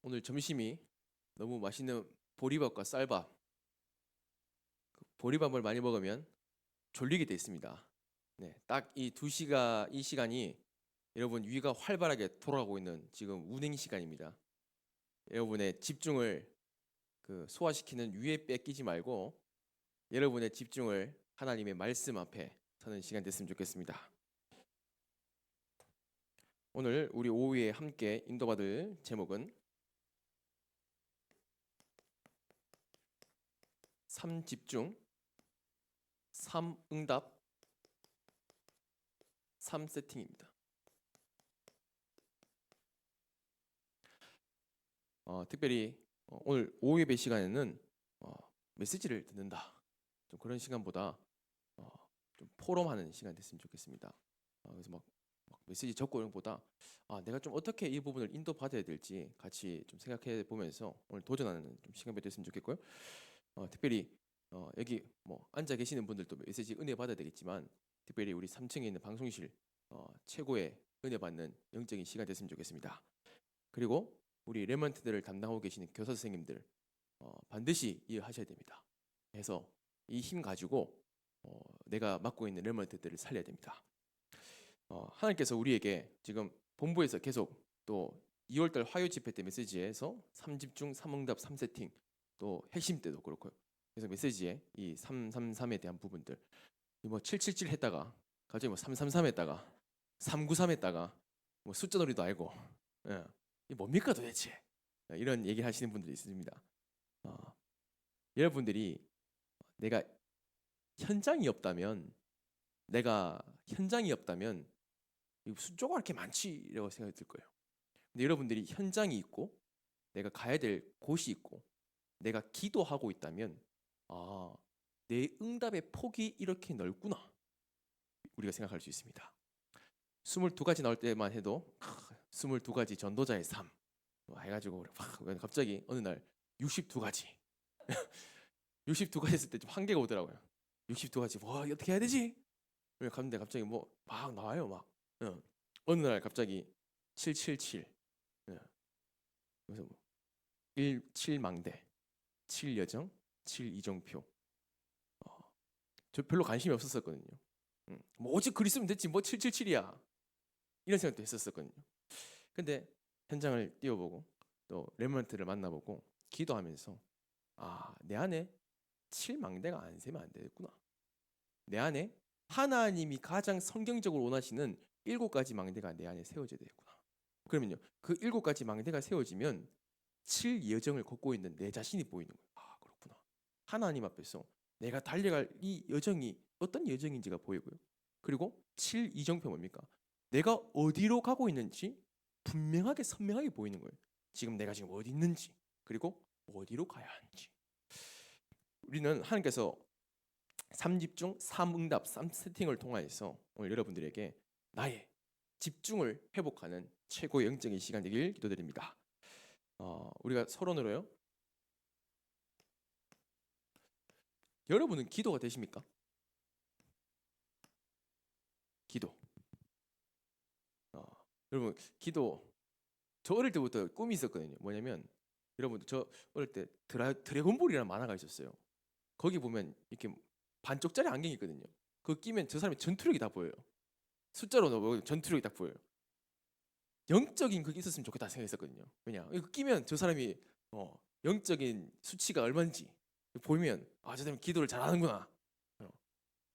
오늘 점심이 너무 맛있는 보리밥과 쌀밥. 보리밥을 많이 먹으면 졸리게 돼 있습니다. 네, 딱 이 이 시간이 여러분 위가 활발하게 돌아가고 있는 지금 운행 시간입니다. 여러분의 집중을 소화시키는 위에 뺏기지 말고 여러분의 집중을 하나님의 말씀 앞에 서는 시간 됐으면 좋겠습니다. 오늘 우리 오후에 함께 인도받을 제목은 3집중, 3응답, 3세팅입니다. 특별히 오늘 오후 예배 시간에는 메시지를 듣는다. 좀 그런 시간보다 좀 포럼하는 시간 됐으면 좋겠습니다. 그래서 막 메시지 적고 이런 것보다 내가 좀 어떻게 이 부분을 인도받아야 될지 같이 좀 생각해 보면서 오늘 도전하는 좀 시간 됐으면 좋겠고요. 특별히 여기 뭐 앉아 계시는 분들도 메시지 은혜 받아야 되겠지만 특별히 우리 3층에 있는 방송실 최고의 은혜 받는 영적인 시간 됐으면 좋겠습니다. 그리고 우리 레먼트들을 담당하고 계시는 교사 선생님들 반드시 이해하셔야 됩니다. 그래서 이 힘 가지고 내가 맡고 있는 레먼트들을 살려야 됩니다. 하나님께서 우리에게 지금 본부에서 계속 또 2월달 화요 집회 때 메시지에서 3집중, 3응답, 3세팅 또 핵심 때도 그렇고요. 그래서 메시지에 이 333에 대한 부분들 뭐 777 했다가 갑자기 뭐 333 했다가 393 했다가 뭐 숫자 놀이도 알고 이게 뭡니까 도대체 이런 얘기 하시는 분들이 있습니다. 여러분들이 내가 현장이 없다면 숫자가 이렇게 많지라고 생각이 들 거예요. 근데 여러분들이 현장이 있고 내가 가야 될 곳이 있고 내가 기도하고 있다면 내 응답의 폭이 이렇게 넓구나 우리가 생각할 수 있습니다. 22가지 나올 때만 해도 22가지 전도자의 삶 해가지고 갑자기 어느 날 62가지 62가지 했을 때 좀 한계가 오더라고요. 62가지 와 어떻게 해야 되지? 갔는데 갑자기 뭐 막 나와요 막 어느 날 갑자기 777 그래서 뭐 7망대 7여정 7이정표 저 별로 관심이 없었거든요. 뭐 오직 그리스도면 됐지 뭐 777이야 이런 생각도 했었거든요. 근데 현장을 뛰어보고 또 레몬트를 만나보고 기도하면서 내 안에 7망대가 안 세면 안 되겠구나. 내 안에 하나님이 가장 성경적으로 원하시는 7가지 망대가 내 안에 세워져야 되겠구나. 그러면요 그 7가지 망대가 세워지면 7여정을 걷고 있는 내 자신이 보이는 거예요. 그렇구나. 하나님 앞에서 내가 달려갈 이 여정이 어떤 여정인지가 보이고요. 그리고 7이정표 뭡니까? 내가 어디로 가고 있는지 분명하게 선명하게 보이는 거예요. 내가 지금 어디 있는지 그리고 어디로 가야 하는지. 우리는 하나님께서 3집중, 3응답, 3세팅을 통하여서 오늘 여러분들에게 나의 집중을 회복하는 최고의 영적인 시간 되길 기도드립니다. 우리가 서론으로요. 여러분은 기도가 되십니까? 기도. 여러분 기도. 저 어릴 때부터 꿈이 있었거든요. 뭐냐면 여러분 저 어릴 때 드래곤볼이라는 만화가 있었어요. 거기 보면 이렇게 반쪽짜리 안경이 있거든요. 그거 끼면 저 사람의 전투력이 다 보여요. 숫자로 넣으면 전투력이 딱 보여요. 영적인 그게 있었으면 좋겠다 생각했었거든요. 왜냐 이거 끼면 저 사람이 영적인 수치가 얼마인지 보면 저 사람이 기도를 잘하는구나.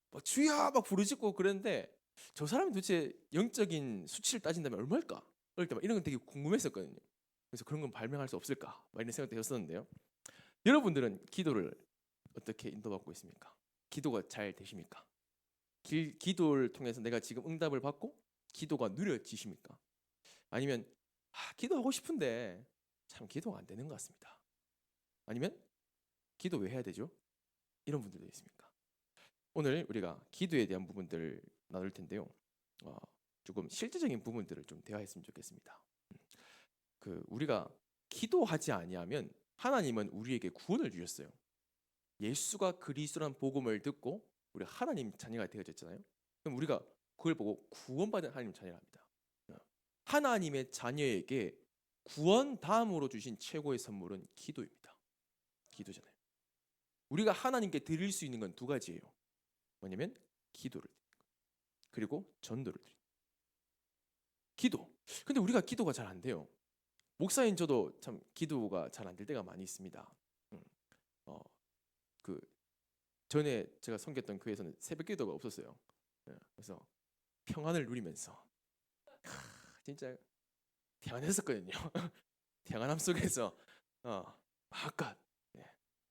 막 주야 막 부르짖고 그랬는데 저 사람이 도대체 영적인 수치를 따진다면 얼마일까? 어릴 때 막 이런 건 되게 궁금했었거든요. 그래서 그런 건 발명할 수 없을까? 막 이런 생각도 했었는데요. 여러분들은 기도를 어떻게 인도받고 있습니까? 기도가 잘 되십니까? 기도를 통해서 내가 지금 응답을 받고 기도가 누려지십니까? 아니면 기도하고 싶은데 참 기도가 안 되는 것 같습니다. 아니면 기도 왜 해야 되죠? 이런 분들도 있습니까? 오늘 우리가 기도에 대한 부분들을 나눌 텐데요. 조금 실제적인 부분들을 좀 대화했으면 좋겠습니다. 우리가 기도하지 아니하면 하나님은 우리에게 구원을 주셨어요. 예수가 그리스도란 복음을 듣고 우리 하나님 자녀가 되어졌잖아요. 그럼 우리가 그걸 보고 구원받은 하나님 자녀랍니다. 하나님의 자녀에게 구원 다음으로 주신 최고의 선물은 기도입니다. 기도잖아요. 우리가 하나님께 드릴 수 있는 건 두 가지예요. 뭐냐면 기도를 그리고 전도를 드립니다. 기도. 근데 우리가 기도가 잘 안 돼요. 목사인 저도 참 기도가 잘 안 될 때가 많이 있습니다. 그 전에 제가 섬겼던 교회에서는 새벽 기도가 없었어요. 그래서 평안을 누리면서 진짜 평안했었거든요. 평안함 속에서 아까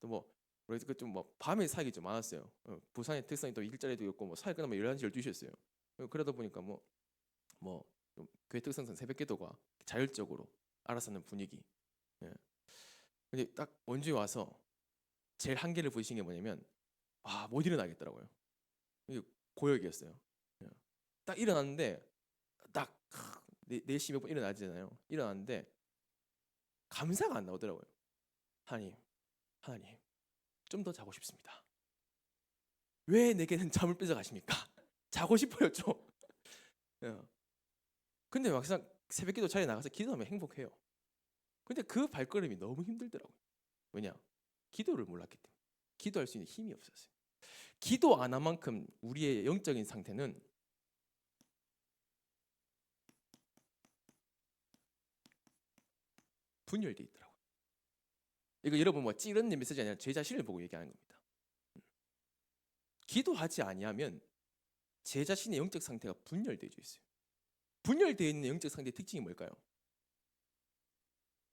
또뭐 그래서 좀 뭐 밤에 사역이 좀 많았어요. 부산의 특성이 또 일자리도 있고 뭐 사역 끝나면 11시 12시였어요. 그러다 보니까 뭐 교회 특성상 새벽 기도가 자율적으로 알아서 하는 분위기. 근데 딱 원주에 와서 제일 한계를 부딪힌 게 뭐냐면 못 일어나겠더라고요. 이게 고역이었어요. 딱 일어났는데 딱 4시 몇 분 일어나잖아요. 일어났는데 감사가 안 나오더라고요. 하나님 좀 더 자고 싶습니다. 왜 내게는 잠을 뺏어가십니까? 자고 싶어요 좀. 근데 막상 새벽기도 자리에 나가서 기도하면 행복해요. 근데 그 발걸음이 너무 힘들더라고요. 왜냐? 기도를 몰랐기 때문에. 기도할 수 있는 힘이 없었어요. 기도 안 한 만큼 우리의 영적인 상태는 분열돼 있더라고요. 이거 여러분 뭐 찌르는 메시지 아니라 제 자신을 보고 얘기하는 겁니다. 기도하지 아니하면 제 자신의 영적 상태가 분열되어 있어요. 분열되어 있는 영적 상태의 특징이 뭘까요?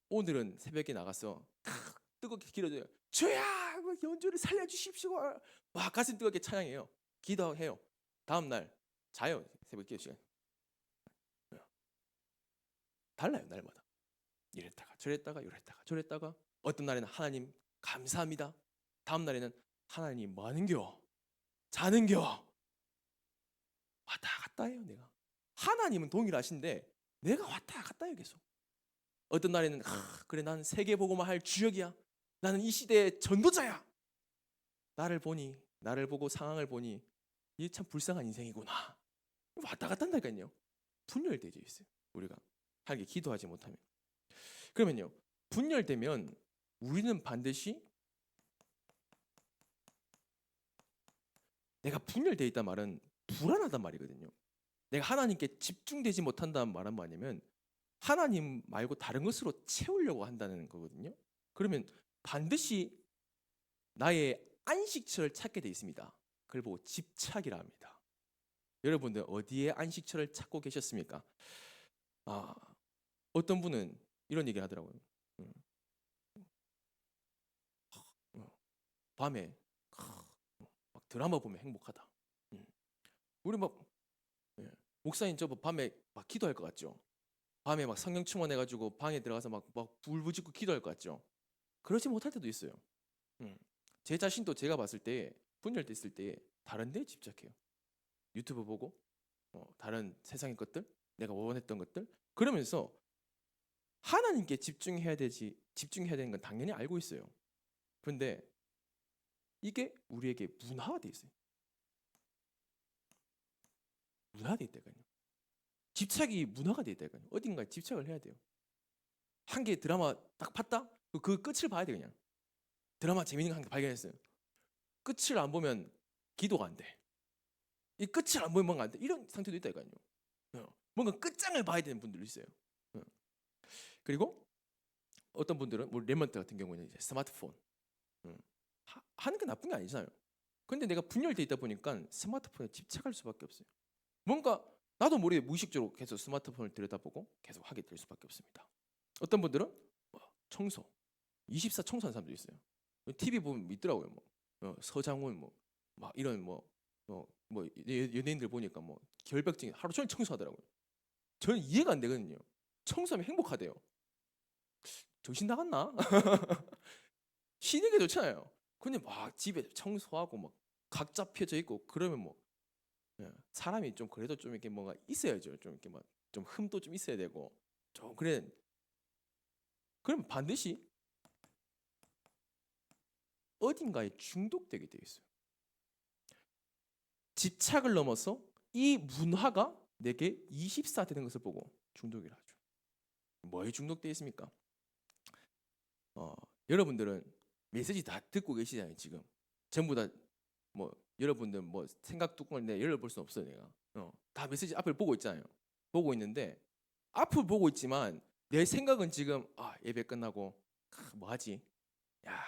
오늘은 새벽에 나가서 뜨겁게 기도해요. 주야, 연주를 살려주십시오. 와, 가슴 뜨겁게 찬양해요. 기도해요. 다음 날 자요. 새벽 기도 시간. 달라요 날마다. 이랬다가 저랬다가 어떤 날에는 하나님 감사합니다. 다음 날에는 하나님 뭐 하는겨? 자는겨? 왔다 갔다 해요 내가. 하나님은 동일하신데 내가 왔다 갔다 해요 계속. 어떤 날에는 그래 나는 세계 보고만 할 주역이야. 나는 이 시대의 전도자야. 나를 보고 상황을 보니 이게 참 불쌍한 인생이구나. 왔다 갔다 한다니까요. 분열되어 있어요. 우리가 하게 기도하지 못하면. 그러면요. 분열되면 우리는 반드시 내가 분열되어 있단 말은 불안하단 말이거든요. 내가 하나님께 집중되지 못한다는 말은 뭐냐면 하나님 말고 다른 것으로 채우려고 한다는 거거든요. 그러면 반드시 나의 안식처를 찾게 돼 있습니다. 그걸 보고 집착이라 합니다. 여러분들 어디에 안식처를 찾고 계셨습니까? 어떤 분은 이런 얘기를 하더라고요. 밤에 막 드라마 보면 행복하다. 우리 목사님 저 밤에 막 기도할 것 같죠? 밤에 막 성령 충만해가지고 방에 들어가서 막 불부짖고 기도할 것 같죠? 그러지 못할 때도 있어요. 제 자신도 제가 봤을 때 분열됐을 때 다른 데에 집착해요. 유튜브 보고 다른 세상의 것들, 내가 원했던 것들 그러면서 하나님께 집중해야 되는 건 당연히 알고 있어요. 그런데 이게 우리에게 문화화돼 있어요. 문화돼 있다니까요. 집착이 문화가 돼 있다니까요. 어딘가에 집착을 해야 돼요. 한 개 드라마 딱 봤다? 그 끝을 봐야 돼 그냥. 드라마 재밌는 거 한 개 발견했어요. 끝을 안 보면 기도가 안 돼. 이 끝을 안 보면 뭔가 안 돼. 이런 상태도 있다니까요. 뭔가 끝장을 봐야 되는 분들도 있어요. 그리고 어떤 분들은 뭐 레몬트 같은 경우는 이제 스마트폰 하는 게 나쁜 게 아니잖아요. 근데 내가 분열돼 있다 보니까 스마트폰에 집착할 수밖에 없어요. 뭔가 나도 모르게 무의식적으로 계속 스마트폰을 들여다보고 계속 하게 될 수밖에 없습니다. 어떤 분들은 청소 24 청소하는 사람도 있어요. TV 보면 있더라고요. 서장훈 막 이런 연예인들 보니까 결벽증 하루 종일 청소하더라고요. 저는 이해가 안 되거든요. 청소하면 행복하대요. 정신 나갔나? 쉬는 게 좋잖아요. 근데 막 집에 청소하고 막 각자 펴져 있고 그러면 사람이 좀 그래도 좀 이렇게 뭔가 있어야죠. 좀 이렇게 막 좀 흠도 좀 있어야 되고 좀 그래. 그러면 반드시 어딘가에 중독되게 되어 있어요. 집착을 넘어서 이 문화가 내게 24 되는 것을 보고 중독이라 하죠. 뭐에 중독돼 있습니까? 여러분들은 메시지 다 듣고 계시잖아요. 지금 전부 다 뭐 여러분들 뭐 생각 뚜껑을 내가 열어볼 수 없어요. 내가 다 메시지 앞을 보고 있잖아요. 보고 있는데 앞을 보고 있지만 내 생각은 지금 예배 끝나고 뭐 하지? 야,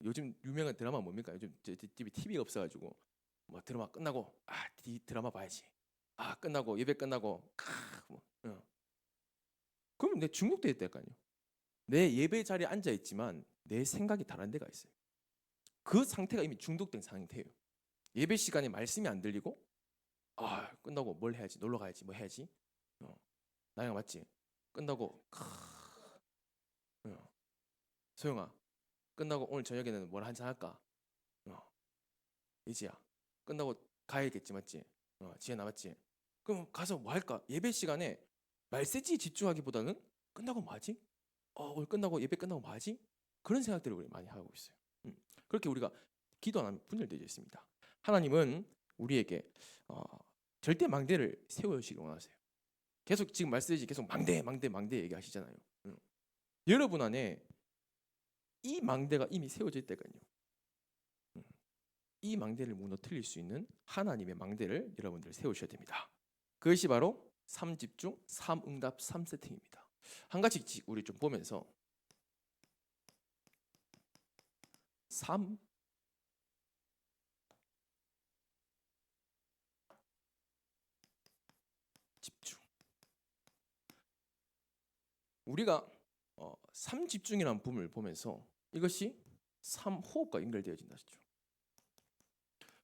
요즘 유명한 드라마 뭡니까? 요즘 집에 TV가 없어가지고 뭐 드라마 끝나고 드라마 봐야지. 끝나고 예배 끝나고 뭐, 그러면 내 중독돼 있다니까요. 내 예배 자리에 앉아 있지만 내 생각이 다른 데가 있어요. 그 상태가 이미 중독된 상태예요. 예배 시간에 말씀이 안 들리고 끝나고 뭘 해야지? 놀러 가야지. 뭐 해야지? 나영아 맞지? 끝나고 소영아 끝나고 오늘 저녁에는 뭘 한잔 할까? 이지야 끝나고 가야겠지 맞지? 지혜 남았지? 그럼 가서 뭐 할까? 예배 시간에 말세지 집중하기보다는 끝나고 뭐 하지? 오늘 끝나고 예배 끝나고 뭐 하지? 그런 생각들을 우리 많이 하고 있어요. 그렇게 우리가 기도 안 하면 분열되어 있습니다. 하나님은 우리에게 절대 망대를 세우시길 원하세요. 계속 지금 말씀드리지 계속 망대 얘기하시잖아요. 여러분 안에 이 망대가 이미 세워져 있다니까요. 이 망대를 무너뜨릴 수 있는 하나님의 망대를 여러분들 세우셔야 됩니다. 그것이 바로 3집중, 3응답, 3세팅입니다. 한 가지 우리 좀 보면서 3 집중. 우리가 3집중이라는 부분을 보면서 이것이 3호흡과 연결되어진다 하시죠.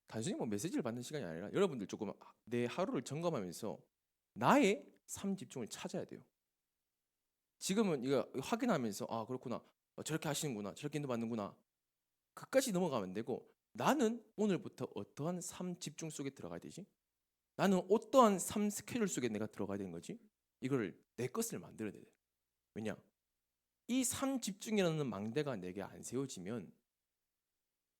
단순히 뭐 메시지를 받는 시간이 아니라 여러분들 조금 내 하루를 점검하면서 나의 3집중을 찾아야 돼요. 지금은 이거 확인하면서 그렇구나, 저렇게 하시는구나, 저렇게 인도받는구나, 그까지 넘어가면 되고, 나는 오늘부터 어떠한 3집중 속에 들어가야 되지? 나는 어떠한 3스케줄 속에 내가 들어가야 되는 거지? 이걸 내 것을 만들어야 돼. 왜냐? 이 3집중이라는 망대가 내게 안 세워지면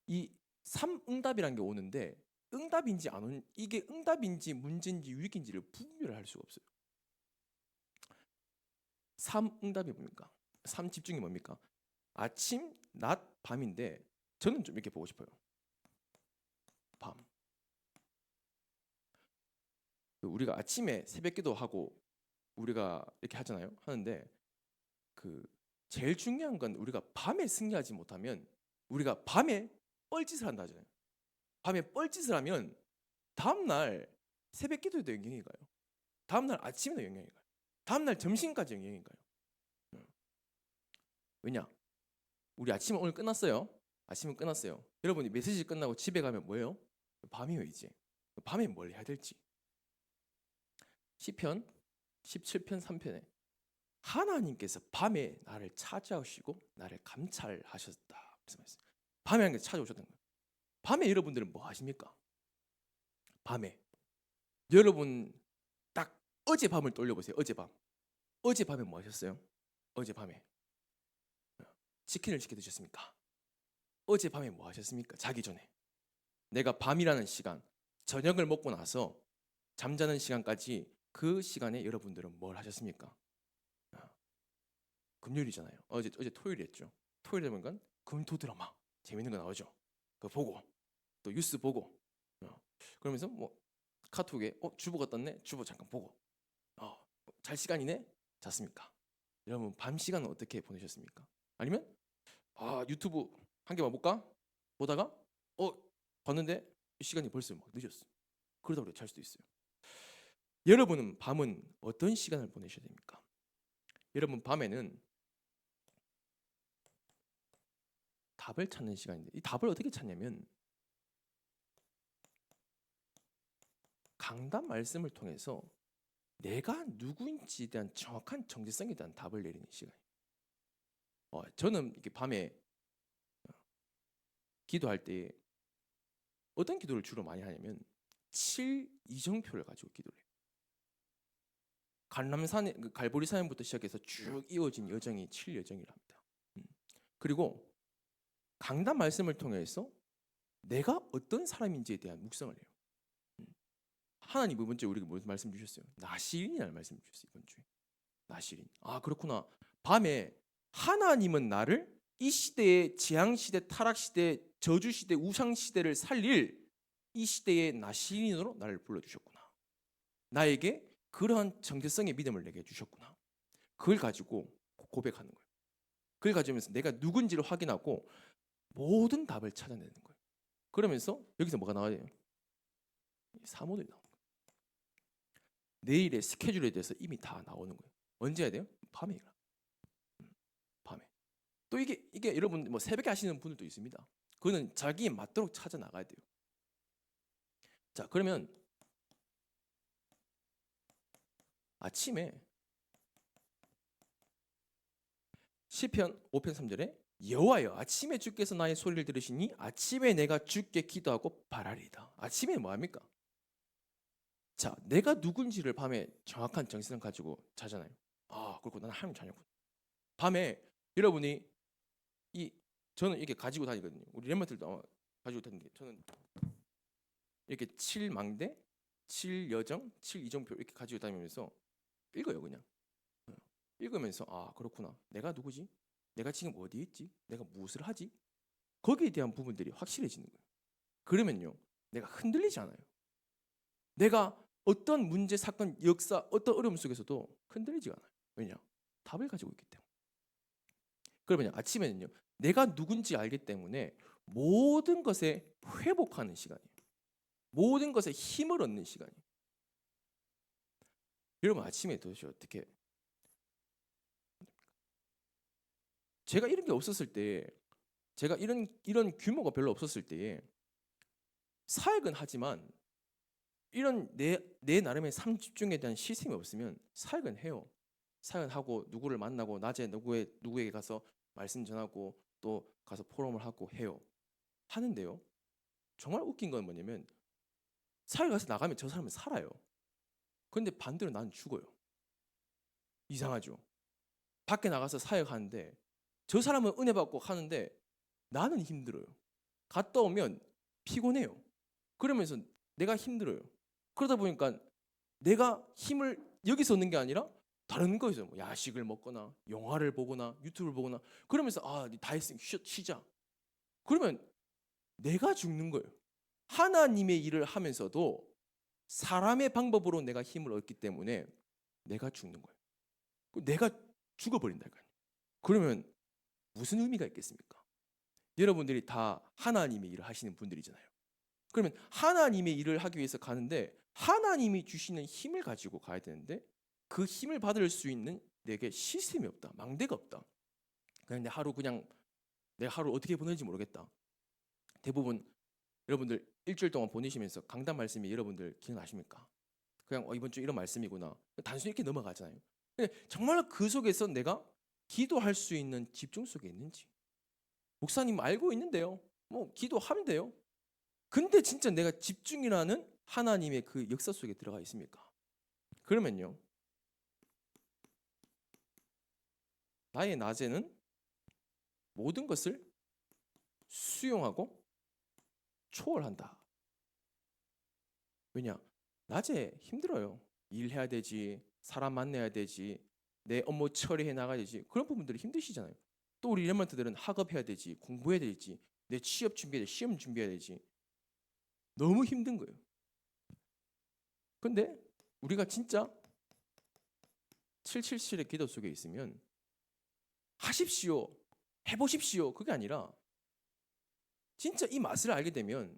이 3응답이라는 게 오는데 응답인지 안 오는, 이게 응답인지 문제인지 위기인지를 분별할 수가 없어요. 3응답이 뭡니까? 3집중이 뭡니까? 아침, 낮, 밤인데 저는 좀 이렇게 보고 싶어요. 밤. 우리가 아침에 새벽기도 하고 우리가 이렇게 하잖아요. 하는데 제일 중요한 건 우리가 밤에 승리하지 못하면 우리가 밤에 뻘짓을 한다 하잖아요. 밤에 뻘짓을 하면 다음날 새벽기도에도 영향이 가요. 다음날 아침에도 영향이 가요. 다음날 점심까지 영향이 가요. 왜냐? 우리 아침은 오늘 끝났어요. 아침은 끝났어요. 여러분이 메시지 끝나고 집에 가면 뭐예요? 밤이에요 이제. 밤에 뭘 해야 될지. 시편 17편 3편에 하나님께서 밤에 나를 찾아오시고 나를 감찰하셨다 말씀하셨어요. 밤에 하나님께서 찾아오셨다는 거예요. 밤에 여러분들은 뭐 하십니까? 밤에 여러분 딱 어젯밤을 떠올려보세요. 어젯밤에 뭐 하셨어요? 어젯밤에 치킨을 시켜 드셨습니까? 어젯밤에 뭐 하셨습니까? 자기 전에 내가 밤이라는 시간, 저녁을 먹고 나서 잠자는 시간까지 그 시간에 여러분들은 뭘 하셨습니까? 금요일이잖아요. 어제 토요일이었죠. 토요일 되면 건 금토 드라마 재밌는 거 나오죠. 그거 보고 또 뉴스 보고 그러면서 뭐 카톡에 주보가 떴네. 주보 잠깐 보고 잘 시간이네. 잤습니까? 여러분 밤 시간은 어떻게 보내셨습니까? 아니면 유튜브 한 개만 볼까? 보다가 봤는데 시간이 벌써 막 늦었어. 그러다 우리가 잘 수도 있어요. 여러분은 밤은 어떤 시간을 보내셔야 됩니까? 여러분 밤에는 답을 찾는 시간인데 이 답을 어떻게 찾냐면 강단 말씀을 통해서 내가 누구인지에 대한 정확한 정체성에 대한 답을 내리는 시간이에요. 저는 이렇게 밤에 기도할 때 어떤 기도를 주로 많이 하냐면 7이정표를 가지고 기도를 해요. 갈람산에 갈보리 산부터 시작해서 쭉 이어진 여정이 7여정이라 합니다. 그리고 강단 말씀을 통해서 내가 어떤 사람인지에 대한 묵상을 해요. 하나님 이번 주에 우리에게 무슨 말씀 주셨어요? 나시린이라는 말씀 주셨어요. 이번 주에 나실인. 아, 그렇구나. 밤에 하나님은 나를 이 시대의 재앙 시대, 타락 시대, 저주 시대, 우상 시대를 살릴 이 시대의 나실인으로 나를 불러 주셨구나. 나에게 그러한 정체성의 믿음을 내게 주셨구나. 그걸 가지고 고백하는 거예요. 그걸 가지면서 내가 누군지를 확인하고 모든 답을 찾아내는 거예요. 그러면서 여기서 뭐가 나와야 돼요? 사모들이 나오는 거예요. 내일의 스케줄에 대해서 이미 다 나오는 거예요. 언제 해야 돼요? 밤에 일어나. 밤에. 또 이게 여러분 뭐 새벽에 하시는 분들도 있습니다. 그거는 자기에 맞도록 찾아 나가야 돼요. 자, 그러면 아침에 시편 5편 3절에 여호와여 아침에 주께서 나의 소리를 들으시니 아침에 내가 주께 기도하고 바라리이다. 아침에 뭐 합니까? 자, 내가 누군지를 밤에 정확한 정체성 가지고 자잖아요. 아, 그렇고 나는 하나님 자녀구나. 밤에 여러분이 저는 이렇게 가지고 다니거든요. 우리 렘마들도 아마 가지고 다니는데 저는 이렇게 7망대, 7여정, 7이정표 이렇게 가지고 다니면서 읽어요, 그냥. 읽으면서 아, 그렇구나. 내가 누구지? 내가 지금 어디에 있지? 내가 무엇을 하지? 거기에 대한 부분들이 확실해지는 거예요. 그러면요, 내가 흔들리지 않아요. 내가 어떤 문제, 사건, 역사, 어떤 어려움 속에서도 흔들리지 않아요. 왜냐? 답을 가지고 있기 때문에. 그러면 아침에는요, 내가 누군지 알기 때문에 모든 것에 회복하는 시간이에요. 모든 것에 힘을 얻는 시간이에요. 여러분 아침에 도대체 어떻게? 제가 이런 게 없었을 때, 제가 이런 규모가 별로 없었을 때에 사역은 하지만 이런 내 나름의 삶 집중에 대한 시스템이 없으면 사역은 해요. 사역은 하고 누구를 만나고 낮에 누구에게 가서 말씀 전하고 또 가서 포럼을 하고 해요. 하는데요. 정말 웃긴 건 뭐냐면 사역 가서 나가면 저 사람은 살아요. 근데 반대로 나는 죽어요. 이상하죠. 밖에 나가서 사역하는데 저 사람은 은혜 받고 하는데 나는 힘들어요. 갔다 오면 피곤해요. 그러면서 내가 힘들어요. 그러다 보니까 내가 힘을 여기서 얻는 게 아니라 다른 거에서 뭐 야식을 먹거나 영화를 보거나 유튜브를 보거나 그러면서 아, 다 했으니 쉬자. 그러면 내가 죽는 거예요. 하나님의 일을 하면서도 사람의 방법으로 내가 힘을 얻기 때문에 내가 죽는 거예요. 내가 죽어버린다니까요. 그러면 무슨 의미가 있겠습니까? 여러분들이 다 하나님의 일을 하시는 분들이잖아요. 그러면 하나님의 일을 하기 위해서 가는데 하나님이 주시는 힘을 가지고 가야 되는데 그 힘을 받을 수 있는 내게 시스템이 없다. 망대가 없다. 그냥 내가 하루 어떻게 보내는지 모르겠다. 대부분 여러분들 일주일 동안 보내시면서 강단 말씀이 여러분들 기억나십니까? 그냥 이번 주 이런 말씀이구나. 단순히 이렇게 넘어가잖아요. 근데 정말 그 속에서 내가 기도할 수 있는 집중 속에 있는지. 목사님 알고 있는데요. 뭐 기도하면 돼요. 근데 진짜 내가 집중이라는 하나님의 그 역사 속에 들어가 있습니까? 그러면요. 나의 낮에는 모든 것을 수용하고 초월한다. 왜냐? 낮에 힘들어요. 일해야 되지, 사람 만나야 되지, 내 업무 처리해 나가야 되지. 그런 부분들이 힘드시잖아요. 또 우리 렘런트들은 학업해야 되지, 공부해야 되지, 내 취업 준비해야 되지, 시험 준비해야 되지. 너무 힘든 거예요. 근데 우리가 진짜 777의 기도 속에 있으면 하십시오, 해보십시오. 그게 아니라 진짜 이 맛을 알게 되면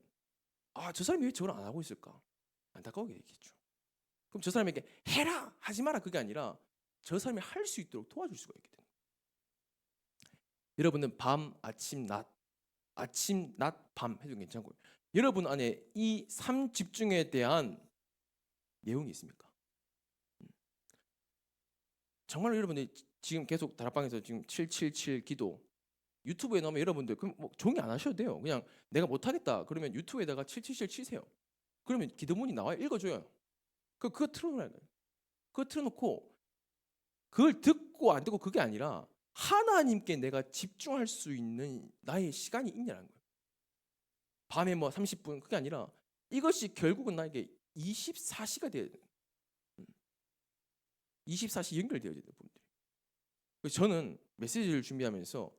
아, 저 사람이 왜 저걸 안 하고 있을까? 안타까우게 되겠죠. 그럼 저 사람에게 해라, 하지 마라 그게 아니라 저 사람이 할 수 있도록 도와줄 수가 있게 되는 거예요. 여러분은 밤, 아침, 낮, 밤 해도 괜찮고요. 여러분 안에 이 삶 집중에 대한 내용이 있습니까? 정말 여러분이 지금 계속 다락방에서 지금 777 기도 유튜브에 나오면 여러분들 그럼 뭐 종이 안 하셔도 돼요. 그냥 내가 못하겠다 그러면 유튜브에다가 777 치세요. 그러면 기도문이 나와요. 읽어줘요. 그거 틀어놓아야 돼요. 그거 틀어놓고 그걸 듣고 안 듣고 그게 아니라 하나님께 내가 집중할 수 있는 나의 시간이 있냐는 거예요. 밤에 뭐 30분 그게 아니라 이것이 결국은 나에게 24시가 돼야 돼요. 24시 연결되어야 돼요, 분들이. 그래서 저는 메시지를 준비하면서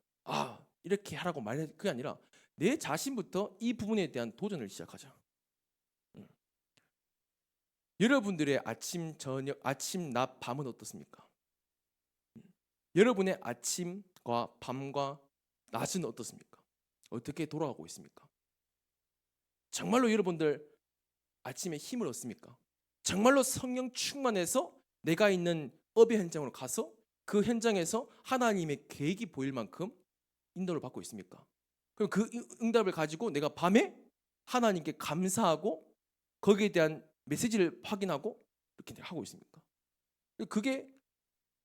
이렇게 하라고 말해 그게 아니라 내 자신부터 이 부분에 대한 도전을 시작하자. 여러분들의 아침, 저녁, 아침, 낮, 밤은 어떻습니까? 여러분의 아침과 밤과 낮은 어떻습니까? 어떻게 돌아가고 있습니까? 정말로 여러분들 아침에 힘을 얻습니까? 정말로 성령 충만해서 내가 있는 업의 현장으로 가서 그 현장에서 하나님의 계획이 보일 만큼 인도를 받고 있습니까? 그럼 그 응답을 가지고 내가 밤에 하나님께 감사하고 거기에 대한 메시지를 확인하고 이렇게 하고 있습니까? 그게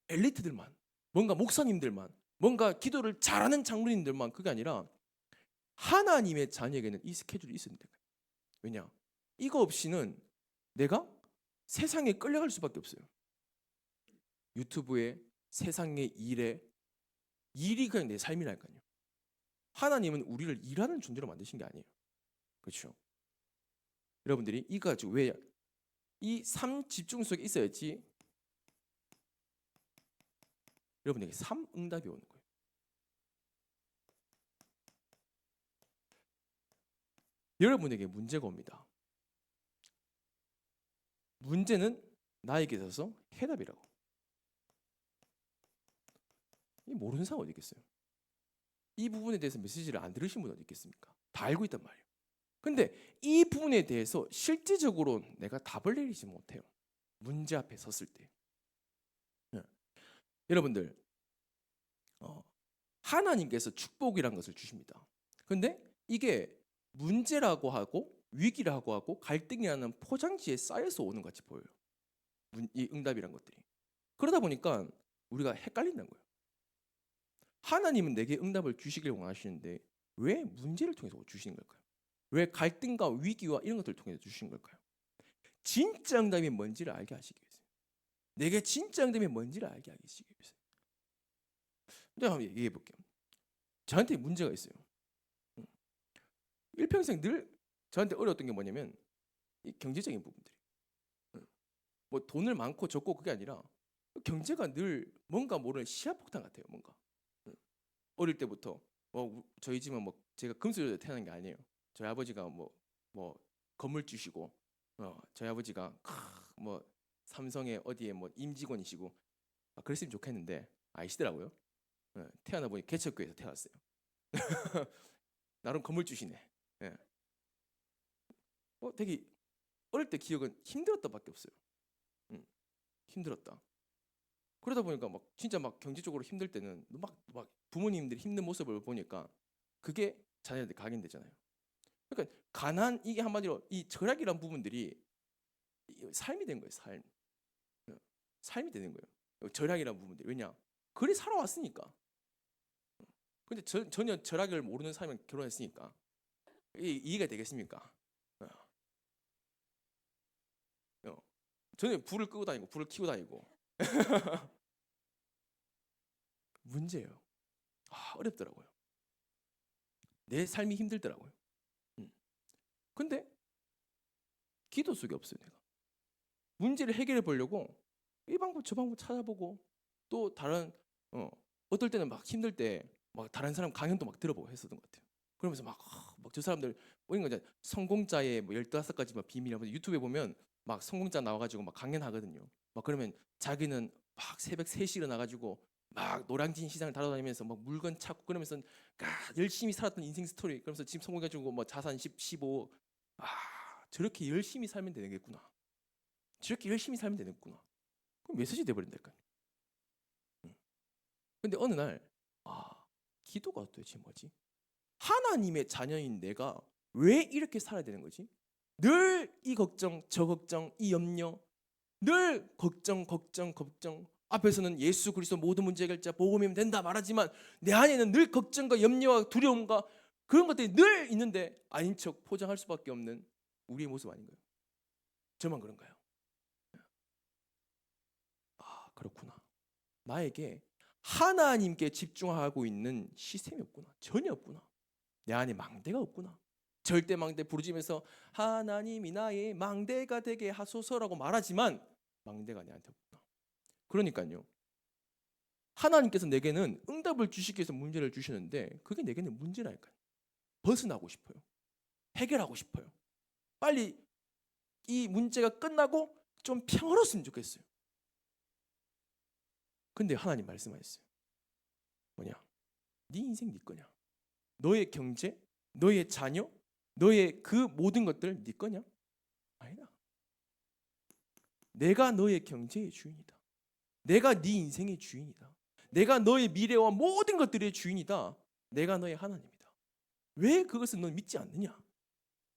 엘리트들만, 뭔가 목사님들만, 뭔가 기도를 잘하는 장로님들만 그게 아니라 하나님의 자녀에게는 이 스케줄이 있어야 된다. 왜냐? 이거 없이는 내가 세상에 끌려갈 수밖에 없어요. 유튜브에, 세상의 일에, 일이 그냥 내 삶이라니까요. 하나님은 우리를 일하는 존재로 만드신 게 아니에요. 그렇죠? 여러분들이 이거 가지고 왜 이 삶 집중 속에 있어야지 여러분에게 삶 응답이 오는 거예요. 여러분에게 문제가 옵니다. 문제는 나에게 있어서 해답이라고. 이 모르는 사람 어디 있겠어요? 이 부분에 대해서 메시지를 안 들으신 분 어디 있겠습니까? 다 알고 있단 말이에요. 근데 이 부분에 대해서 실질적으로 내가 답을 내리지 못해요. 문제 앞에 섰을 때. 여러분들 하나님께서 축복이란 것을 주십니다. 근데 이게 문제라고 하고 위기라고 하고 갈등이라는 포장지에 쌓여서 오는 것 같이 보여요. 이 응답이란 것들이. 그러다 보니까 우리가 헷갈린다는 거예요. 하나님은 내게 응답을 주시길 원하시는데 왜 문제를 통해서 주시는 걸까요? 왜 갈등과 위기와 이런 것들을 통해서 주시는 걸까요? 진짜 응답이 뭔지를 알게 하시기 위해서. 내게 진짜 응답이 뭔지를 알게 하시기 위해서. 제가 한번 얘기해 볼게요. 저한테 문제가 있어요. 일평생 늘 저한테 어려웠던 게 뭐냐면 이 경제적인 부분들이. 뭐 돈을 많고 적고 그게 아니라 경제가 늘 뭔가 모르는 시한폭탄 같아요. 뭔가 어릴 때부터 저희 집은 뭐 제가 금수저에 태어난 게 아니에요. 저희 아버지가 뭐 건물 주시고 저희 아버지가 뭐 삼성의 어디에 뭐 임직원이시고 그랬으면 좋겠는데 아니시더라고요. 태어나 보니 개척교회에서 태어났어요. 나름 건물 주시네. 되게 어릴 때 기억은 힘들었다밖에 없어요. 힘들었다. 그러다 보니까 막 진짜 막 경제적으로 힘들 때는 막 부모님들이 힘든 모습을 보니까 그게 자녀한테 각인되잖아요. 그러니까 가난 이게 한마디로 이 절약이란 부분들이 삶이 된 거예요. 삶이 되는 거예요. 절약이란 부분들이 왜냐? 그래 살아왔으니까. 근데 전혀 절약을 모르는 사람이 결혼했으니까 이해가 되겠습니까? 저는 불을 끄고 다니고 불을 켜고 다니고 문제예요. 어렵더라고요. 내 삶이 힘들더라고요. 근데 기도 속에 없어요. 내가 문제를 해결해 보려고 이 방법 저 방법 찾아보고 또 다른 어떨 때는 막 힘들 때 막 다른 사람 강연도 막 들어보고 했었던 것 같아요. 그러면서 막 저 사람들 이런 거 이제 성공자의 뭐 15가지 막 비밀이라고 유튜브에 보면 막 성공자 나와가지고 막 강연하거든요. 막 그러면 자기는 막 새벽 3시 일어나가지고 막 노량진 시장을 돌아다니면서 막 물건 찾고 그러면서 열심히 살았던 인생 스토리 그러면서 지금 성공해가지고 뭐 자산 15 저렇게 열심히 살면 되겠구나. 저렇게 열심히 살면 되겠구나. 그럼 메시지 돼버린다니까요. 근데 어느 날 기도가 도대체 뭐지? 하나님의 자녀인 내가 왜 이렇게 살아야 되는 거지? 늘 이 걱정, 저 걱정, 이 염려, 늘 걱정. 앞에서는 예수 그리스도 모든 문제 해결자 복음이면 된다 말하지만 내 안에는 늘 걱정과 염려와 두려움과 그런 것들이 늘 있는데 아닌 척 포장할 수밖에 없는 우리의 모습 아닌가요? 저만 그런가요? 그렇구나. 나에게 하나님께 집중하고 있는 시스템이 없구나. 전혀 없구나. 내 안에 망대가 없구나. 절대 망대 부르짖으면서 하나님이 나의 망대가 되게 하소서라고 말하지만 망대가 내한테 없구나. 그러니까요. 하나님께서 내게는 응답을 주시기 위해서 문제를 주시는데 그게 내게는 문제라니까요. 벗어나고 싶어요. 해결하고 싶어요. 빨리 이 문제가 끝나고 좀 평화로웠으면 좋겠어요. 근데 하나님 말씀하셨어요. 뭐냐? 네 인생 네 거냐? 너의 경제, 너의 자녀, 너의 그 모든 것들 네 거냐? 아니다. 내가 너의 경제의 주인이다. 내가 네 인생의 주인이다. 내가 너의 미래와 모든 것들의 주인이다. 내가 너의 하나님이다. 왜 그것을 넌 믿지 않느냐?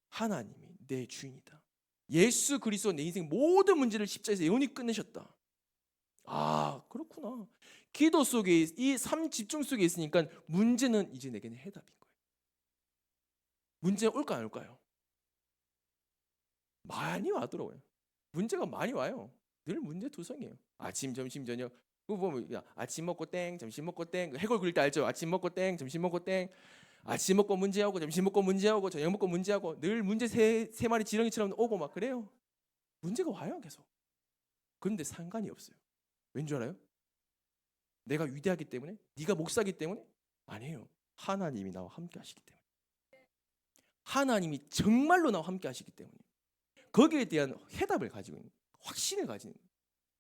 하나님이 내 주인이다. 예수 그리스도 내 인생 모든 문제를 십자가에서 영원히 끝내셨다. 아, 그렇구나. 기도 속에 이 삶 집중 속에 있으니까 문제는 이제 내게는 해답인 거예요. 문제가 올까 안 올까요? 많이 와더라고요. 문제가 많이 와요. 늘 문제투성이에요. 아침, 점심, 저녁. 그거 보면 야, 아침 먹고 땡, 점심 먹고 땡. 해골 그릴 때 알죠? 아침 먹고 땡, 점심 먹고 땡. 아침 먹고 문제하고, 점심 먹고 문제하고, 저녁 먹고 문제하고. 늘 문제 세 마리 지렁이처럼 오고 막 그래요. 문제가 와요 계속. 그런데 상관이 없어요. 왠 줄 알아요? 내가 위대하기 때문에? 네가 목사기 때문에? 아니에요. 하나님이 나와 함께 하시기 때문에. 하나님이 정말로 나와 함께 하시기 때문에. 거기에 대한 해답을 가지고 있는, 확신을 가지는,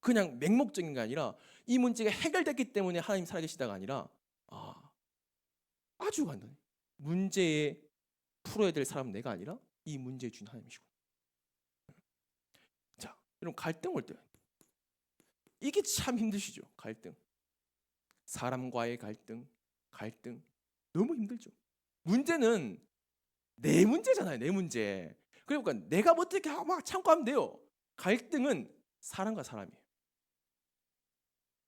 그냥 맹목적인 게 아니라 이 문제가 해결됐기 때문에 하나님 살아계시다가 아니라 아주 간단해. 문제에 풀어야 될 사람은 내가 아니라 이 문제의 주인 하나님이시고. 자, 여러분 갈등 올 때 이게 참 힘드시죠? 갈등. 사람과의 갈등 너무 힘들죠. 문제는 내 문제잖아요, 내 문제. 그러니까 내가 뭐 어떻게 막 참고 하면 돼요. 갈등은 사람과 사람이에요.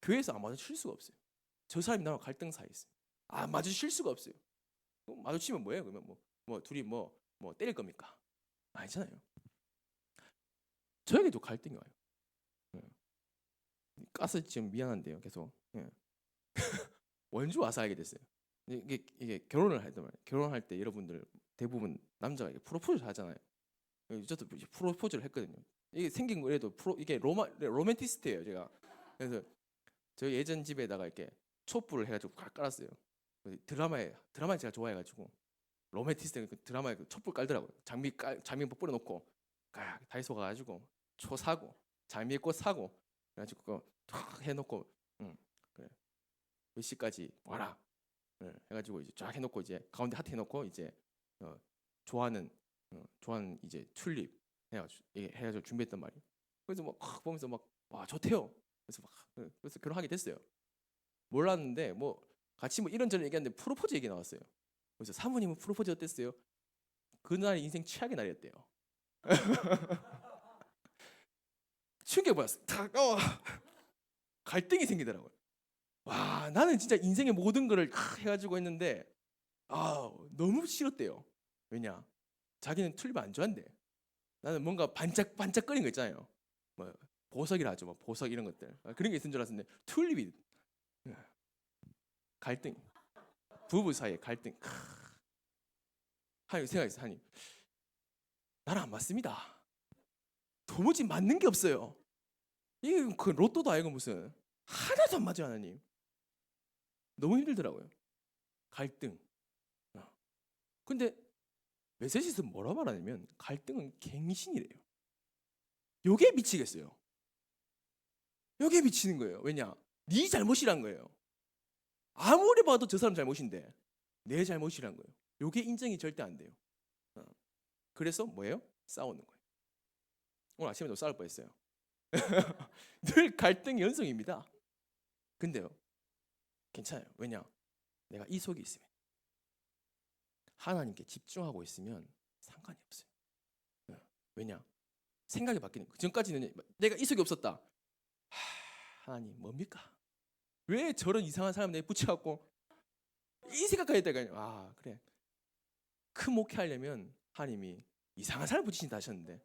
교회에서 마주칠 수가 없어요. 저 사람이 나랑 갈등 사이에 있어요. 마주칠 수가 없어요. 마주치면 뭐예요? 그러면 둘이 때릴 겁니까? 아니잖아요. 저에게도 갈등이 와요. 가스 지금 미안한데요, 계속. 원주 와서 알게 됐어요. 이게 결혼을 할 때 말이에요. 결혼할 때 여러분들 대부분 남자가 프로포즈를 하잖아요. 저도 프로포즈를 했거든요. 이게 생긴 거에도 이게 로맨티스트예요, 제가. 그래서 저희 예전 집에다가 이렇게 촛불을 해가지고 깔았어요. 드라마에 제가 좋아해가지고 로맨티스트 드라마에 촛불 깔더라고요. 장미 뿌려놓고 다이소 가가지고 초 사고 장미꽃 사고 그래가지고 그거 탁 해놓고 그래. 몇 시까지 와라. 해가지고 이제 쫙 해놓고 이제 가운데 하트 해놓고 이제 좋아하는 이제 튤립 해가지고 준비했단 말이에요. 그래서 막 보면서 막 와 좋대요. 그래서 결혼하게 됐어요. 몰랐는데 같이 이런저런 얘기하는데 프로포즈 얘기 나왔어요. 그래서 사모님은 프로포즈 어땠어요? 그날 인생 최악의 날이었대요. 충격받았어요. 갈등이 생기더라고요. 와, 나는 진짜 인생의 모든 거를 해가지고 했는데 너무 싫었대요. 왜냐? 자기는 튤립 안 좋아한대. 나는 뭔가 반짝반짝거리는 거 있잖아요. 보석이라 하죠. 보석 이런 것들. 그런 게 있는 줄 알았는데 튤립이 갈등. 부부 사이에 갈등. 하나님 생각했어요. 하나님 나랑 안 맞습니다. 도무지 맞는 게 없어요. 이게 그 로또도 아니고 무슨 하나도 안 맞아요, 하나님. 너무 힘들더라고요. 갈등. 근데 메시지에서 뭐라 말하냐면 갈등은 갱신이래요. 요게 미치겠어요. 요게 미치는 거예요. 왜냐? 네 잘못이란 거예요. 아무리 봐도 저 사람 잘못인데 내 잘못이란 거예요. 요게 인정이 절대 안 돼요. 그래서 뭐예요? 싸우는 거예요. 오늘 아침에도 싸울 뻔했어요. 늘 갈등 연속입니다. 근데요, 괜찮아요. 왜냐? 내가 이 속에 있으면 하나님께 집중하고 있으면 상관이 없어요. 왜냐? 생각이 바뀌는 거예요. 전까지는 내가 이 속에 없었다. 하나님 뭡니까? 왜 저런 이상한 사람 내게 붙여갖고 이 생각할 때가 그래. 큰 목회하려면 하나님이 이상한 사람 붙이신다 하셨는데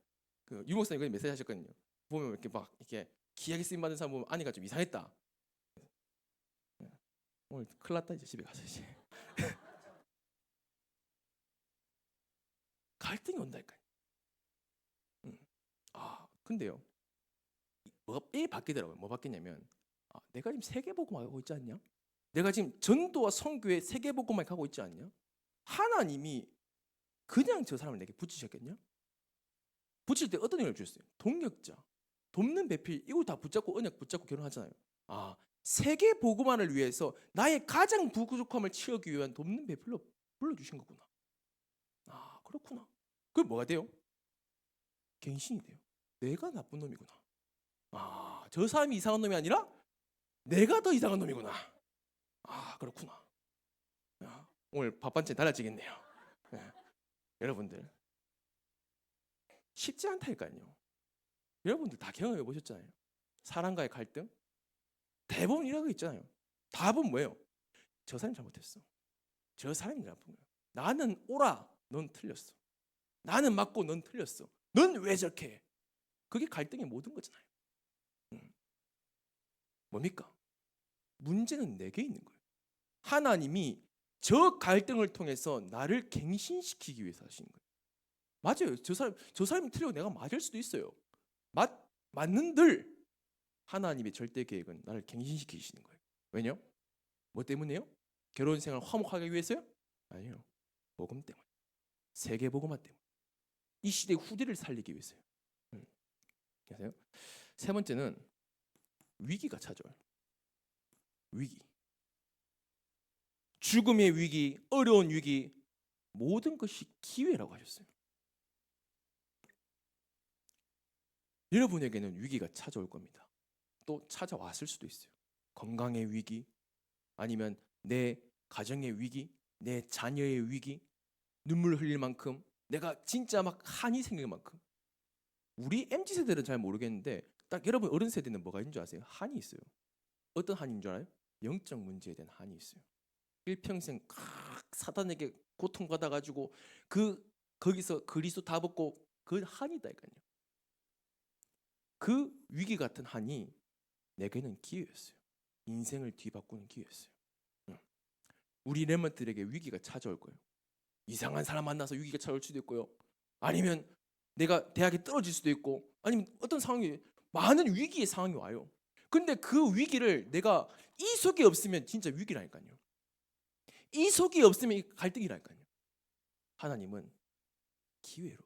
유 목사님 그 메시지 하셨거든요. 보면 이렇게 귀하게 쓰임 받은 사람 보면 아내가 좀 이상했다. 오늘 큰일 났다 이제 집에 가서 이제 갈등이 온다니까요. 근데요 이 바뀌더라고요. 뭐 바뀌냐면 내가 지금 세계복음화 하고 있지 않냐? 내가 지금 전도와 선교의 세계복음화 하고 있지 않냐? 하나님이 그냥 저 사람을 내게 붙이셨겠냐? 붙일 때 어떤 영향을 주셨어요? 동력자, 돕는 배필, 이걸 다 붙잡고 언약 붙잡고 결혼하잖아요. 세계복음화를 위해서 나의 가장 부족함을 채우기 위한 돕는 배필로 불러주신 거구나. 그렇구나. 그럼 뭐가 돼요? 갱신이 돼요. 내가 나쁜 놈이구나. 저 사람이 이상한 놈이 아니라 내가 더 이상한 놈이구나. 그렇구나. 오늘 밥 반찬 달라지겠네요. 여러분들 쉽지 않다니까요. 여러분들 다 경험해 보셨잖아요. 사람과의 갈등 대부분 이런 거 있잖아요. 답은 뭐예요? 저 사람이 잘못했어. 저 사람이 나쁜 거야. 나는 옳아, 넌 틀렸어. 나는 맞고 넌 틀렸어. 넌 왜 저렇게 해? 그게 갈등의 모든 거잖아요. 뭡니까? 문제는 내게 있는 거예요. 하나님이 저 갈등을 통해서 나를 갱신시키기 위해서 하시는 거예요. 맞아요. 저 사람이 틀리고 내가 맞을 수도 있어요. 맞는들 하나님의 절대 계획은 나를 갱신시키시는 거예요. 왜냐? 뭐 때문에요? 결혼 생활 화목하기 위해서요? 아니요. 복음 때문에. 세계 복음화 때문에. 이 시대 후대를 살리기 위해서요. 그래서요. 세 번째는 위기가 찾아와요. 위기. 죽음의 위기, 어려운 위기, 모든 것이 기회라고 하셨어요. 여러분에게는 위기가 찾아올 겁니다. 또 찾아왔을 수도 있어요. 건강의 위기, 아니면 내 가정의 위기, 내 자녀의 위기, 눈물 흘릴 만큼, 내가 진짜 막 한이 생길 만큼. 우리 MZ세대는 잘 모르겠는데 딱 여러분 어른 세대는 뭐가 있는 줄 아세요? 한이 있어요. 어떤 한인 줄 알아요? 영적 문제에 대한 한이 있어요. 일평생 사단에게 고통받아가지고 거기서 그리스도 다 벗고 그 한이다니까요. 그 위기 같은 한이 내게는 기회였어요. 인생을 뒤바꾸는 기회였어요. 우리 렘넌트들에게 위기가 찾아올 거예요. 이상한 사람 만나서 위기가 찾아올 수도 있고요. 아니면 내가 대학에 떨어질 수도 있고, 아니면 어떤 상황이 많은 위기의 상황이 와요. 근데 그 위기를 내가 이속이 없으면 진짜 위기라니까요. 이속이 없으면 갈등이라니까요. 하나님은 기회로,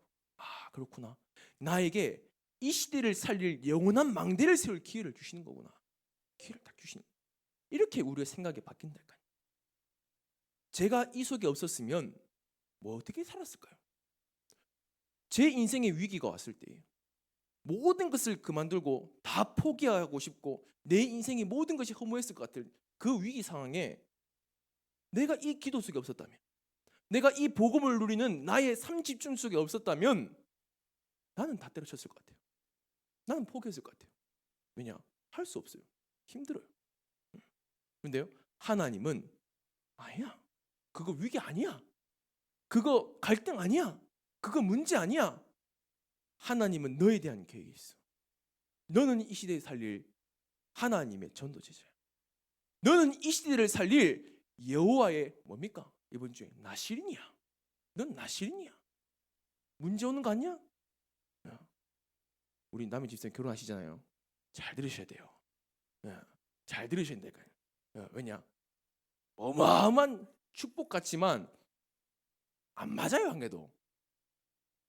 그렇구나, 나에게 이 시대를 살릴 영원한 망대를 세울 기회를 주시는 거구나. 기회를 딱 주시는 거예요. 이렇게 우리의 생각이 바뀐다니까요. 제가 이속이 없었으면 뭐 어떻게 살았을까요? 제 인생의 위기가 왔을 때 모든 것을 그만두고 다 포기하고 싶고 내 인생의 모든 것이 허무했을 것 같은 그 위기 상황에 내가 이 기도 속에 없었다면, 내가 이 복음을 누리는 나의 삶 집중 속에 없었다면 나는 다 때려쳤을 것 같아요. 나는 포기했을 것 같아요. 왜냐? 할 수 없어요. 힘들어요. 근데요, 하나님은 아니야. 그거 위기 아니야. 그거 갈등 아니야. 그거 문제 아니야. 하나님은 너에 대한 계획이 있어. 너는 이 시대에 살릴 하나님의 전도제자야. 너는 이 시대를 살릴 여호와의 뭡니까? 이번 주에 나실인이야. 넌 나실인이야. 문제 오는 거 아니야? 우리 남의 집사님 결혼하시잖아요. 잘 들으셔야 돼요. 잘 들으셔야 된다니까요. 왜냐? 어마어마한 축복 같지만 안 맞아요. 한 개도.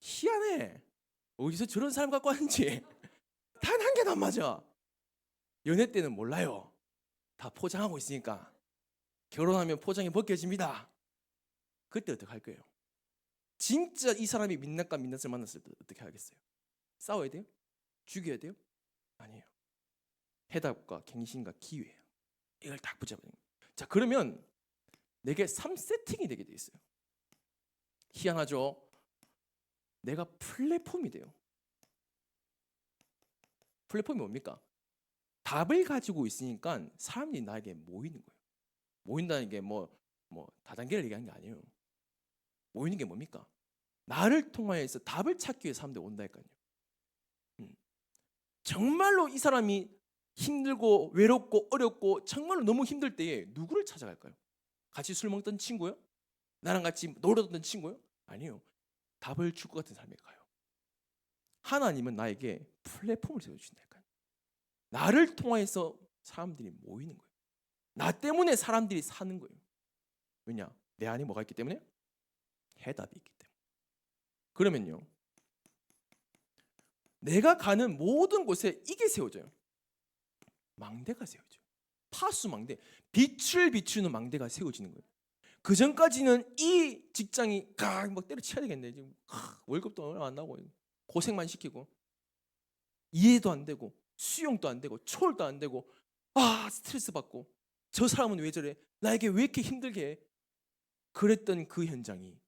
희한해. 어디서 저런 사람 갖고 왔는지 단 한 개도 안 맞아. 연애 때는 몰라요. 다 포장하고 있으니까. 결혼하면 포장이 벗겨집니다. 그때 어떻게 할 거예요? 진짜 이 사람이 민낯과 민낯을 만났을 때 어떻게 하겠어요? 싸워야 돼요? 죽여야 돼요? 아니에요. 해답과 갱신과 기회예요. 이걸 딱 붙잡아야 돼요. 자, 그러면 내게 3세팅이 되게 돼 있어요. 희한하죠? 내가 플랫폼이 돼요. 플랫폼이 뭡니까? 답을 가지고 있으니까 사람들이 나에게 모이는 거예요. 모인다는 게 뭐 다단계를 얘기하는 게 아니에요. 모이는 게 뭡니까? 나를 통하여서 답을 찾기 위해 사람들이 온다니까요. 정말로 이 사람이 힘들고 외롭고 어렵고 정말로 너무 힘들 때에 누구를 찾아갈까요? 같이 술 먹던 친구요? 나랑 같이 놀았던 친구요? 아니요. 답을 줄 것 같은 사람에게 가요. 하나님은 나에게 플랫폼을 세워주신다니까요. 나를 통하여서 사람들이 모이는 거예요. 나 때문에 사람들이 사는 거예요. 왜냐? 내 안에 뭐가 있기 때문에? 해답이 있기 때문에. 그러면요, 내가 가는 모든 곳에 이게 세워져요. 망대가 세워져요. 파수망대, 빛을 비추는 망대가 세워지는 거예요. 그 전까지는 이 직장이 막 때려쳐야 되겠네. 지금 월급도 얼마 안 나고 고생만 시키고 이해도 안 되고 수용도 안 되고 초월도 안 되고 스트레스 받고 저 사람은 왜 저래? 나에게 왜 이렇게 힘들게 해? 그랬던 그 현장이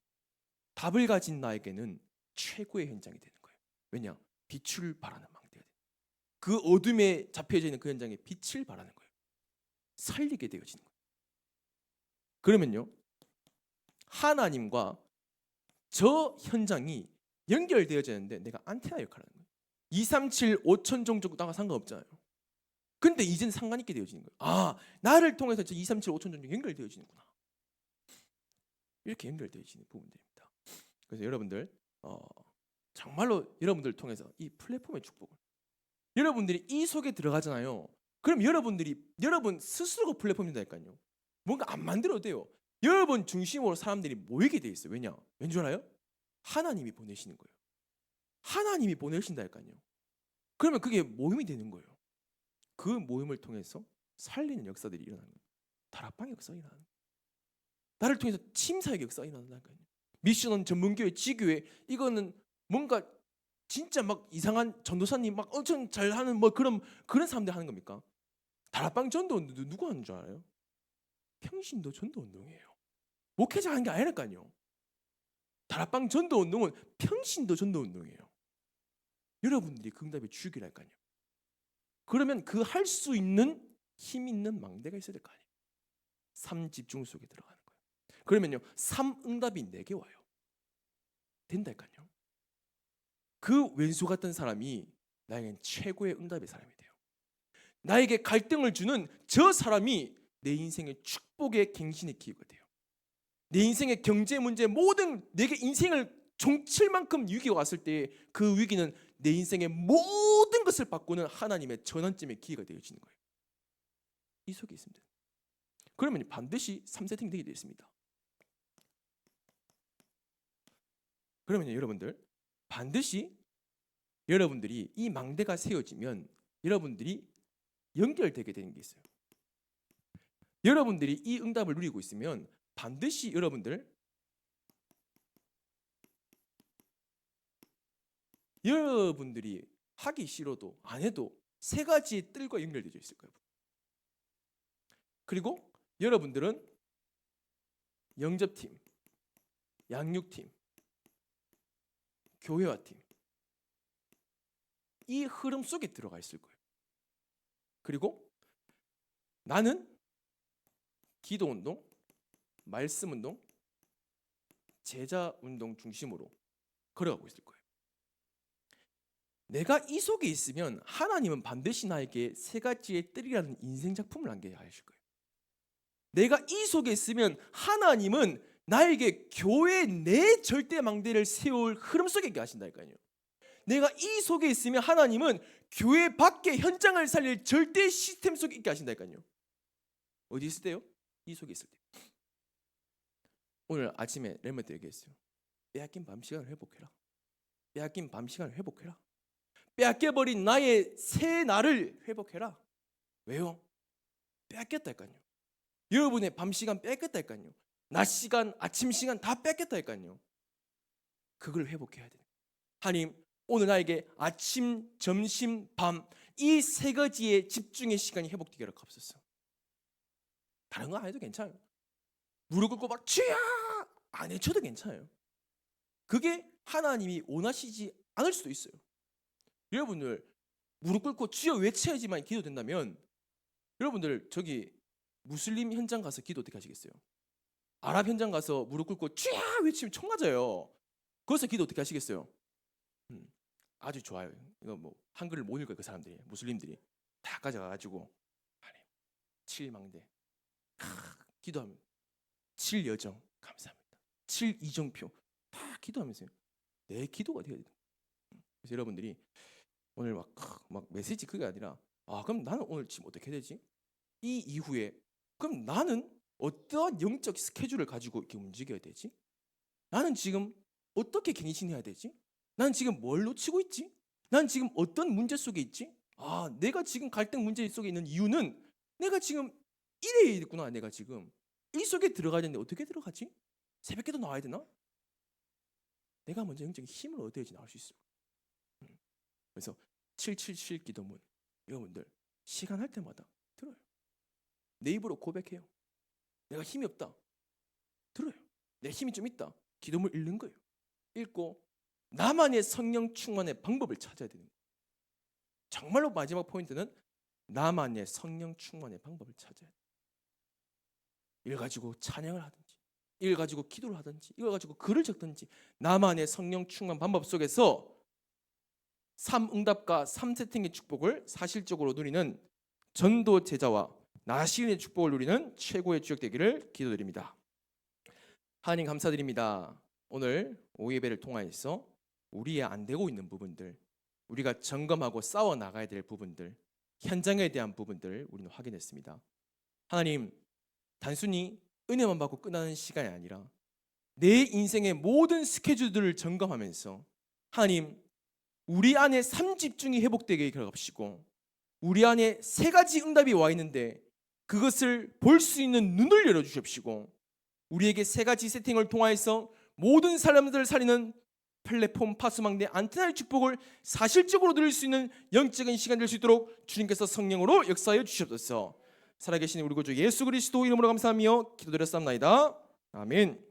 답을 가진 나에게는 최고의 현장이 되는 거예요. 왜냐? 빛을 발하는 망대가 돼. 그 어둠에 잡혀져 있는 그 현장에 빛을 발하는 거예요. 살리게 되어지는 거예요. 그러면요, 하나님과 저 현장이 연결되어지는데 내가 안테나 역할을 하는 거예요. 237, 5천 종족과가 상관없잖아요. 근데 이제는 상관 있게 되어지는 거예요. 나를 통해서 저 237, 5천 종족 연결되어지는구나. 이렇게 연결되어지는 부분들입니다. 그래서 여러분들 정말로 여러분들을 통해서 이 플랫폼의 축복을, 여러분들이 이 속에 들어가잖아요. 그럼 여러분 스스로가 플랫폼이다니까요. 뭔가 안 만들어도 돼요. 여러분 중심으로 사람들이 모이게 돼 있어요. 왜냐? 왠줄 알아요? 하나님이 보내시는 거예요. 하나님이 보내신다니까요. 그러면 그게 모임이 되는 거예요. 그 모임을 통해서 살리는 역사들이 일어나는 거예요. 다락방 역사가 일어나는 거예요. 나를 통해서 침사의 역사가 일어난다니까요. 미션원 전문교회, 지교회, 이거는 뭔가 진짜 막 이상한 전도사님 막 엄청 잘하는 뭐 그런 사람들 하는 겁니까? 다락방 전도 운동 누구 하는 줄 알아요? 평신도 전도 운동이에요. 목회자 하는 게 아니라니까요. 다락방 전도 운동은 평신도 전도 운동이에요. 여러분들이 그 응답의 주역이랄까요. 그러면 그 할 수 있는 힘 있는 망대가 있어야 될 거 아니에요. 삶 집중 속에 들어가는 거예요. 그러면요, 삶 응답이 내게 와요. 된다니까요. 그 왼수 같은 사람이 나에겐 최고의 응답의 사람이 돼요. 나에게 갈등을 주는 저 사람이 내 인생의 축복의 갱신의 기회가 돼요. 내 인생의 경제 문제, 모든 내게 인생을 종칠 만큼 위기가 왔을 때 그 위기는 내 인생의 모든 것을 바꾸는 하나님의 전환점의 기회가 되어지는 거예요. 이 속에 있습니다. 그러면 반드시 3세팅 되게 되어 있습니다. 그러면 여러분들 반드시 여러분들이 이 망대가 세워지면 여러분들이 연결되게 되는 게 있어요. 여러분들이 이 응답을 누리고 있으면 반드시 여러분들이 하기 싫어도 안 해도 세 가지의 뜰과 연결되어 있을 거예요. 그리고 여러분들은 영접팀, 양육팀, 교회화팀, 이 흐름 속에 들어가 있을 거예요. 그리고 나는 기도운동, 말씀운동, 제자운동 중심으로 걸어가고 있을 거예요. 내가 이 속에 있으면 하나님은 반드시 나에게 세 가지의 뜰이라는 인생 작품을 안겨하실 거예요. 내가 이 속에 있으면 하나님은 나에게 교회 내 절대 망대를 세울 흐름 속에 있게 하신다니까요. 내가 이 속에 있으면 하나님은 교회 밖의 현장을 살릴 절대 시스템 속에 있게 하신다니까요. 어디 있을 때요? 이 속에 있을 때. 오늘 아침에 렘한테 얘기했어요. 빼앗긴 밤 시간을 회복해라. 빼앗긴 밤 시간을 회복해라. 빼앗겨버린 나의 새 날을 회복해라. 왜요? 뺏겼다니까요. 여러분의 밤 시간 뺏겼다니까요. 낮 시간, 아침 시간 다 뺏겼다니까요. 그걸 회복해야 돼요. 하나님, 오늘 나에게 아침, 점심, 밤 이 세 가지의 집중의 시간이 회복되게 하옵소서. 다른 거 안 해도 괜찮아요. 무릎 꿇고 막 주야 안 해줘도 괜찮아요. 그게 하나님이 원하시지 않을 수도 있어요. 여러분들 무릎 꿇고 주여 외쳐야지만 기도된다면 여러분들 저기 무슬림 현장 가서 기도 어떻게 하시겠어요? 아랍 현장 가서 무릎 꿇고 주야 외치면 총 맞아요. 거기서 기도 어떻게 하시겠어요? 아주 좋아요. 이거 뭐 한글을 못 읽어요. 그 사람들이, 무슬림들이 다 가져가가지고 하나님 7망대 기도하면 7여정 감사합니다. 7이정표 다 기도하면서요. 내 기도가 되어야 돼요. 그래서 여러분들이 오늘 막 메시지 그게 아니라 그럼 나는 오늘 지금 어떻게 되지? 이 이후에 그럼 나는 어떠한 영적 스케줄을 가지고 이렇게 움직여야 되지? 나는 지금 어떻게 갱신해야 되지? 나는 지금 뭘 놓치고 있지? 난 지금 어떤 문제 속에 있지? 내가 지금 갈등 문제 속에 있는 이유는 내가 지금 이래 있구나. 내가 지금 이 속에 들어가야 되는데 어떻게 들어가지? 새벽에도 나와야 되나? 내가 먼저 영적인 힘을 얻어야지 나올 수 있어요. 그래서 777 기도문 여러분들 시간 할 때마다 들어요. 내 입으로 고백해요. 내가 힘이 없다. 들어요. 내 힘이 좀 있다. 기도문 읽는 거예요. 읽고 나만의 성령 충만의 방법을 찾아야 되는 거예요. 정말로 마지막 포인트는 나만의 성령 충만의 방법을 찾아야 돼요. 이걸 가지고 찬양을 하든지, 이걸 가지고 기도를 하든지, 이걸 가지고 글을 적든지 나만의 성령 충만 방법 속에서 3응답과 3세팅의 축복을 사실적으로 누리는 전도 제자와 나시린의 축복을 누리는 최고의 주역 되기를 기도드립니다. 하나님 감사드립니다. 오늘 오예배를 통하여서 우리의 안 되고 있는 부분들, 우리가 점검하고 싸워 나가야 될 부분들, 현장에 대한 부분들을 우리는 확인했습니다. 하나님, 단순히 은혜만 받고 끝나는 시간이 아니라 내 인생의 모든 스케줄들을 점검하면서 하나님, 우리 안에 3집중이 회복되게 하옵시고 우리 안에 3가지 응답이 와 있는데 그것을 볼 수 있는 눈을 열어주십시고 우리에게 3가지 세팅을 통하여서 모든 사람들을 살리는 플랫폼 파수망대 안테나의 축복을 사실적으로 누릴 수 있는 영적인 시간 될 수 있도록 주님께서 성령으로 역사하여 주시옵소서. 살아계신 우리 구주 예수 그리스도 이름으로 감사하며 기도드렸사옵나이다. 아멘.